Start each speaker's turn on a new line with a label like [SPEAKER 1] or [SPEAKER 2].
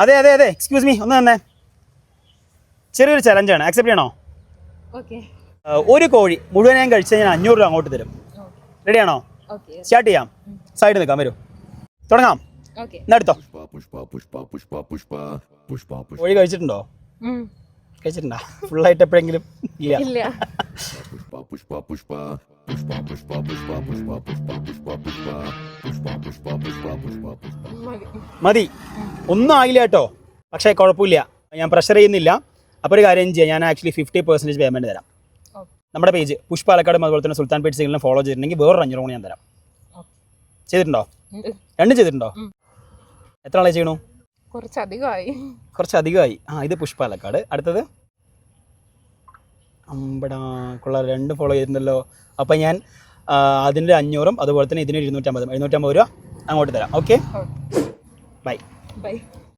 [SPEAKER 1] അതെ അതെ അതെ എക്സ്ക്യൂസ് മീ ഒന്ന് തന്നെ ചെറിയൊരു ചലഞ്ചാണ് ആക്സെപ്റ്റ് ചെയ്യണോ? ഒരു കോഴി മുഴുവൻ കഴിച്ച് കഴിഞ്ഞാൽ 500 രൂപ അങ്ങോട്ട് തരും. റെഡിയാണോ? സ്റ്റാർട്ട് ചെയ്യാം. സൈഡ് നിൽക്കാം, വരൂ, തുടങ്ങാം. എടുത്തോ. കോഴി കഴിച്ചിട്ടുണ്ടോ? കഴിച്ചിട്ടുണ്ടോ ഫുള്ളായിട്ട് എപ്പോഴെങ്കിലും? ഇല്ല. മതി, ഒന്നും ആയില്ല കേട്ടോ. പക്ഷേ കുഴപ്പമില്ല, ഞാൻ പ്രഷർ ചെയ്യുന്നില്ല. അപ്പോൾ ഒരു കാര്യം ചെയ്യാം, ഞാൻ ആക്ച്വലി 50% പേയ്മെൻറ്റ് തരാം. നമ്മുടെ പേജ് പുഷ് പാലക്കാടും അതുപോലെ തന്നെ സുൽത്താൻ പേറ്റ് സിഗ്നലിനെ ഫോളോ ചെയ്തിട്ടുണ്ടെങ്കിൽ വേറൊരു 500 കൂടി ഞാൻ തരാം. ചെയ്തിട്ടുണ്ടോ? രണ്ടും ചെയ്തിട്ടുണ്ടോ? എത്ര ആളെ ചെയ്യണു? കുറച്ചധികമായി. ഇത് പുഷ് പാലക്കാട്. അടുത്തത് അമ്പടാ, കൊള്ളാം, രണ്ടും ഫോളോ ചെയ്തിട്ടുണ്ടല്ലോ. അപ്പം ഞാൻ അതിൻ്റെ 500 അതുപോലെ തന്നെ ഇതിന് 750 രൂപ അങ്ങോട്ട് തരാം. Okay, by.